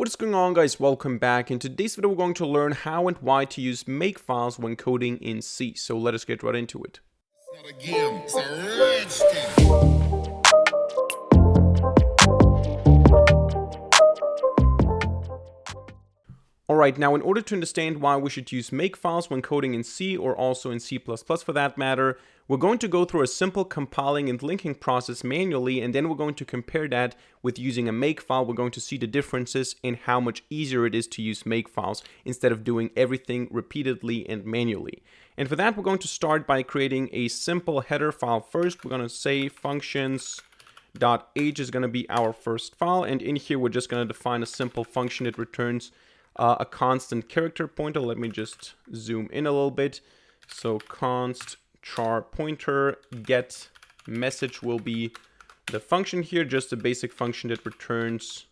What is going on, guys? Welcome back. In today's video we're going to learn how and why to use Makefiles when coding in C. So let us get right into it. It's not a game, it's a rich thing. Alright, now in order to understand why we should use Makefiles when coding in C or also in C++ for that matter, we're going to go through a simple compiling and linking process manually, and then we're going to compare that with using a Makefile. We're going to see the differences in how much easier it is to use Makefiles instead of doing everything repeatedly and manually. And for that, we're going to start by creating a simple header file first. We're going to say functions.h is going to be our first file, and in here we're just going to define a simple function that returns a constant character pointer. Let me just zoom in a little bit. So const char pointer get message will be the function here, just a basic function that returns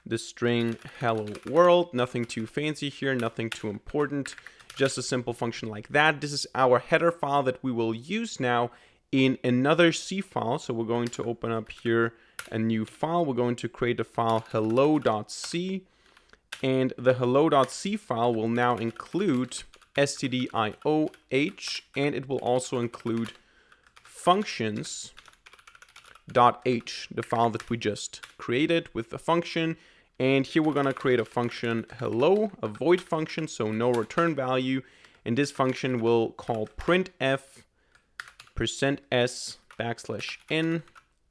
the string hello world. Nothing too fancy here, nothing too important, just a simple function like that. This is our header file that we will use now in another C file. So we're going to open up here a new file. We're going to create a file hello.c, and the hello.c file will now include stdioh, and it will also include functions.h, the file that we just created with the function. And here we're going to create a function hello, a void function, so no return value, and this function will call printf %s\n,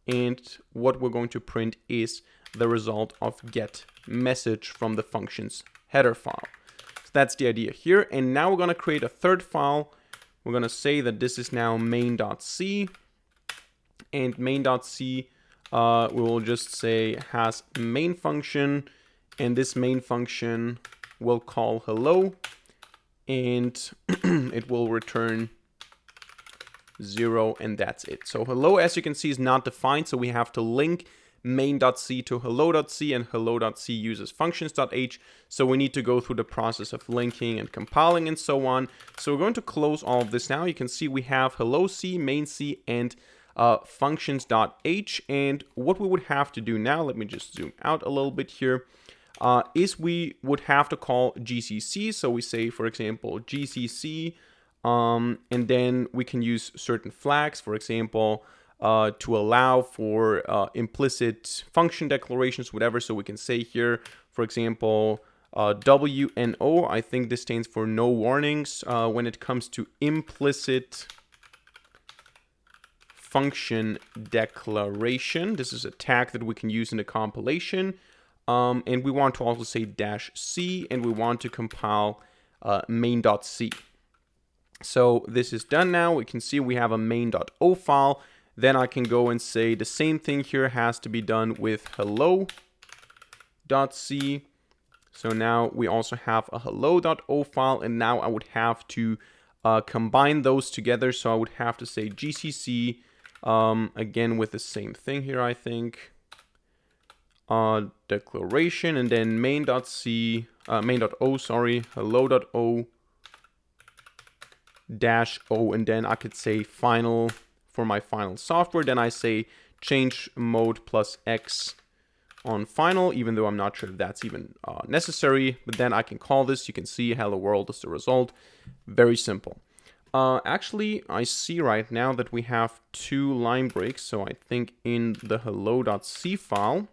and what we're going to print is the result of get message from the function's header file. So that's the idea here. And now we're going to create a third file. We're going to say that this is now main.c, and main.c we will just say has main function, and this main function will call hello, and it will return 0, and that's it. So hello, as you can see, is not defined, so we have to link main.c to hello.c, and hello.c uses functions.h, so we need to go through the process of linking and compiling and so on. So we're going to close all of this now. You can see we have hello c, main c, and functions.h, and what we would have to do now, let me just zoom out a little bit here, is we would have to call gcc. So we say, for example, gcc, and then we can use certain flags, for example, to allow for implicit function declarations, whatever. So we can say here, for example, WNO, I think this stands for no warnings when it comes to implicit function declaration. This is a tag that we can use in the compilation. And we want to also say -c, and we want to compile main.c. So this is done now. We can see we have a main.o file. Then I can go and say the same thing here has to be done with hello.c. So now we also have a hello.o file, and now I would have to combine those together. So I would have to say gcc, again with the same thing here, I think, declaration, and then main.c, main.o, sorry, hello.o -o, and then I could say final for my final software. Then I say change mode plus x on final, even though I'm not sure if that's even necessary, but then I can call this. You can see hello world is the result. Very simple. Actually, I see right now that we have 2 line breaks, so I think in the hello.c file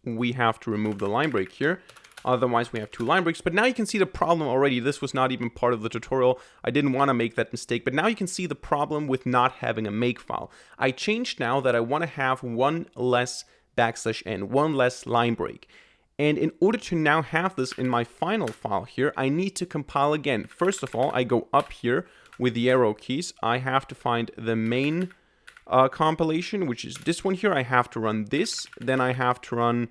we have to remove the line break here. Otherwise, we have 2 line breaks. But now you can see the problem already. This was not even part of the tutorial. I didn't want to make that mistake. But now you can see the problem with not having a Makefile. I changed now that I want to have 1 less \n, 1 less line break. And in order to now have this in my final file here, I need to compile again. First of all, I go up here with the arrow keys. I have to find the main compilation, which is this one here. I have to run this. Then I have to run...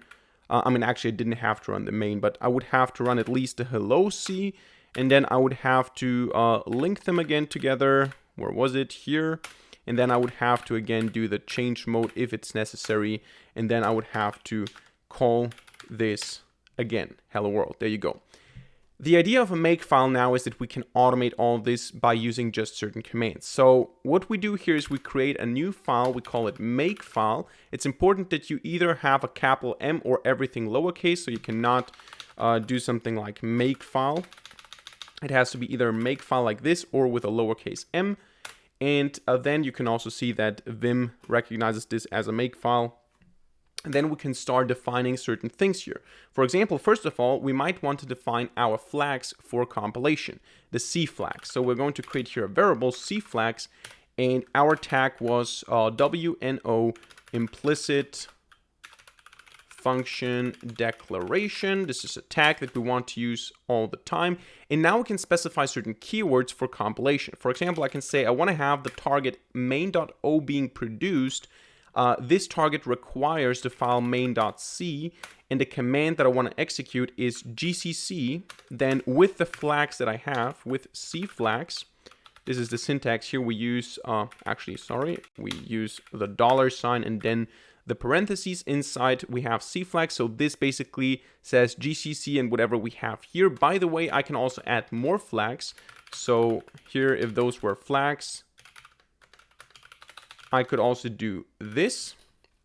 actually, I didn't have to run the main, but I would have to run at least the hello C, and then I would have to link them again together. Where was it? Here. And then I would have to again do the change mode if it's necessary, and then I would have to call this again, hello world. There you go. The idea of a Makefile now is that we can automate all this by using just certain commands. So what we do here is we create a new file, we call it Makefile. It's important that you either have a capital M or everything lowercase, so you cannot do something like Makefile. It has to be either Makefile like this or with a lowercase m. And then you can also see that Vim recognizes this as a Makefile. And then we can start defining certain things here. For example, first of all, we might want to define our flags for compilation, the C flags. So we're going to create here a variable C flags, and our tag was WNO implicit function declaration. This is a tag that we want to use all the time. And now we can specify certain keywords for compilation. For example, I can say I want to have the target main.o being produced. This target requires the file main.c, and the command that I want to execute is gcc, then with the flags that I have, with C flags. This is the syntax here. We use, we use the $sign and then the parentheses inside we have C flags. So this basically says gcc and whatever we have here. By the way, I can also add more flags. So here, if those were flags, I could also do this,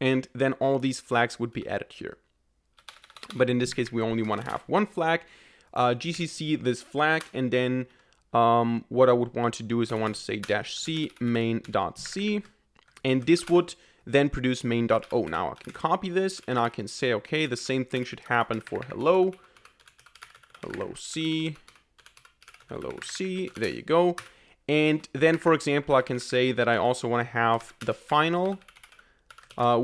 and then all these flags would be added here. But in this case, we only want to have one flag, gcc this flag, and then what I would want to do is I want to say -c main.c, and this would then produce main.o. Now I can copy this, and I can say, okay, the same thing should happen for hello C, there you go. And then, for example, I can say that I also want to have the final,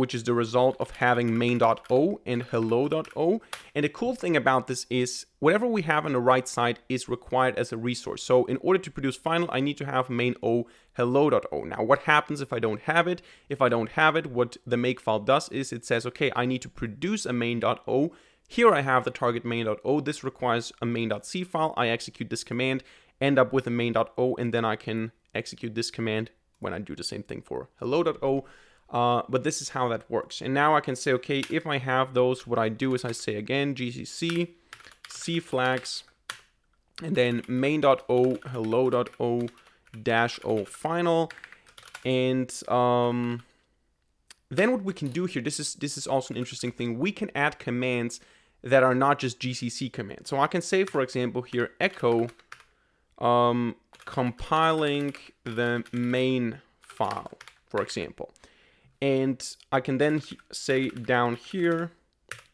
which is the result of having main.o and hello.o. And the cool thing about this is whatever we have on the right side is required as a resource. So in order to produce final, I need to have main.o hello.o. Now, what happens if I don't have it? If I don't have it, what the Makefile does is it says, okay, I need to produce a main.o. Here I have the target main.o. This requires a main.c file. I execute this command, end up with a main.o, and then I can execute this command when I do the same thing for hello.o. But this is how that works. And now I can say, okay, if I have those, what I do is I say again, gcc, C flags, and then main.o, hello.o, -o final. And then what we can do here, this is also an interesting thing. We can add commands that are not just gcc commands. So I can say, for example, here, echo compiling the main file, for example. And I can then say down here,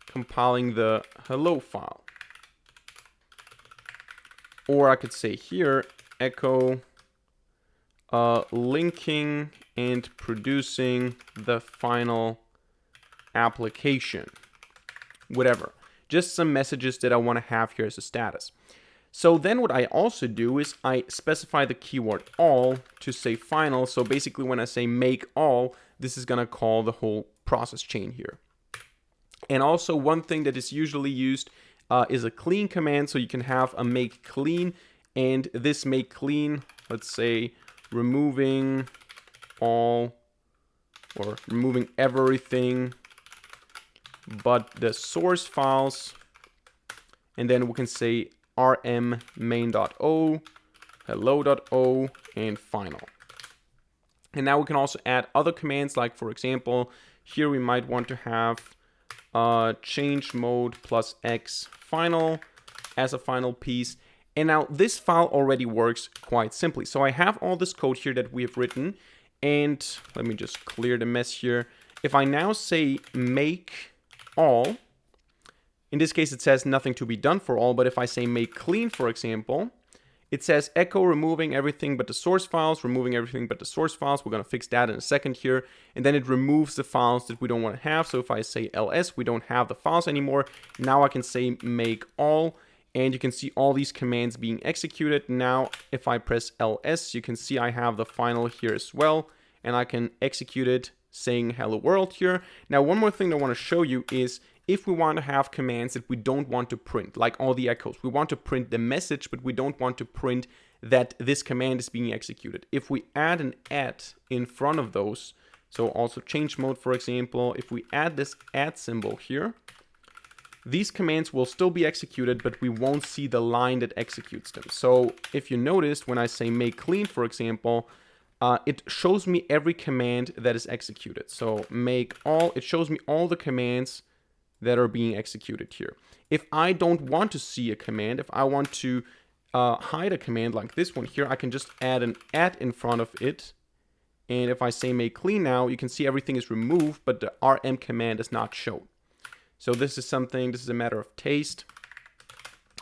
compiling the hello file. Or I could say here, echo linking and producing the final application. Whatever. Just some messages that I want to have here as a status. So then what I also do is I specify the keyword all to say final. So basically when I say make all, this is going to call the whole process chain here. And also one thing that is usually used is a clean command. So you can have a make clean, and this make clean, let's say removing all or removing everything but the source files. And then we can say rm main.o, hello.o, and final. And now we can also add other commands, like for example, here we might want to have change mode plus x final as a final piece. And now this file already works quite simply. So I have all this code here that we have written, and let me just clear the mess here. If I now say make all, in this case, it says nothing to be done for all, but if I say make clean, for example, it says echo removing everything but the source files, removing everything but the source files. We're going to fix that in a second here. And then it removes the files that we don't want to have. So if I say ls, we don't have the files anymore. Now I can say make all, and you can see all these commands being executed. Now, if I press ls, you can see I have the final here as well, and I can execute it saying hello world here. Now, one more thing I want to show you is if we want to have commands that we don't want to print, like all the echoes, we want to print the message, but we don't want to print that this command is being executed. If we add an add in front of those, so also change mode, for example, if we add this add symbol here, these commands will still be executed, but we won't see the line that executes them. So if you noticed, when I say make clean, for example, it shows me every command that is executed. So make all, it shows me all the commands that are being executed here. If I don't want to see a command, if I want to hide a command like this one here, I can just add an at in front of it. And if I say make clean now, you can see everything is removed, but the rm command is not shown. So this is a matter of taste.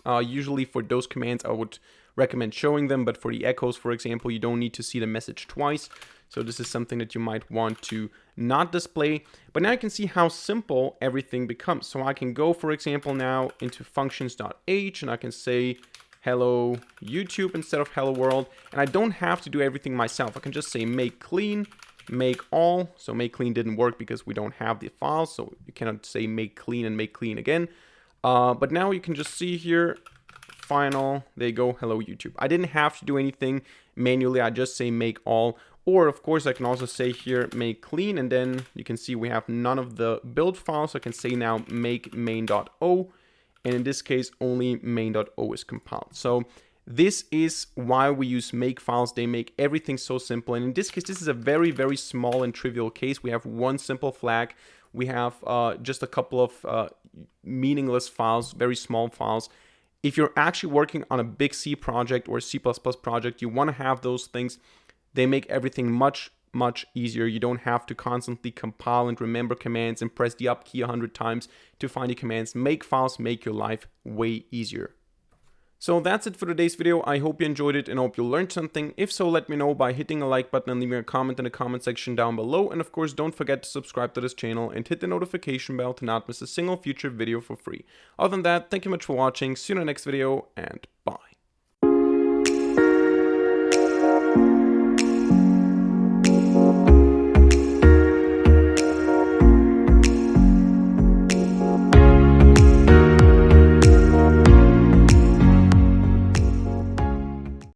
Usually for those commands, I would recommend showing them, but for the echoes, for example, you don't need to see the message twice. So this is something that you might want to not display. But now you can see how simple everything becomes. So I can go, for example, now into functions.h, and I can say hello YouTube instead of hello world. And I don't have to do everything myself. I can just say make clean, make all. So make clean didn't work because we don't have the file, so you cannot say make clean and make clean again. But now you can just see here, final, there you go, hello YouTube. I didn't have to do anything manually, I just say make all. Or of course I can also say here make clean, and then you can see we have none of the build files. So I can say now make main.o, and in this case only main.o is compiled. So this is why we use Makefiles. They make everything so simple. And in this case, this is a very, very small and trivial case. We have one simple flag. We have just a couple of meaningless files, very small files. If you're actually working on a big C project or C++ project, you want to have those things. They make everything much, much easier. You don't have to constantly compile and remember commands and press the up key 100 times to find the commands. Makefiles make your life way easier. So that's it for today's video. I hope you enjoyed it and hope you learned something. If so, let me know by hitting a like button and leaving a comment in the comment section down below. And of course, don't forget to subscribe to this channel and hit the notification bell to not miss a single future video for free. Other than that, thank you much for watching. See you in the next video, and bye.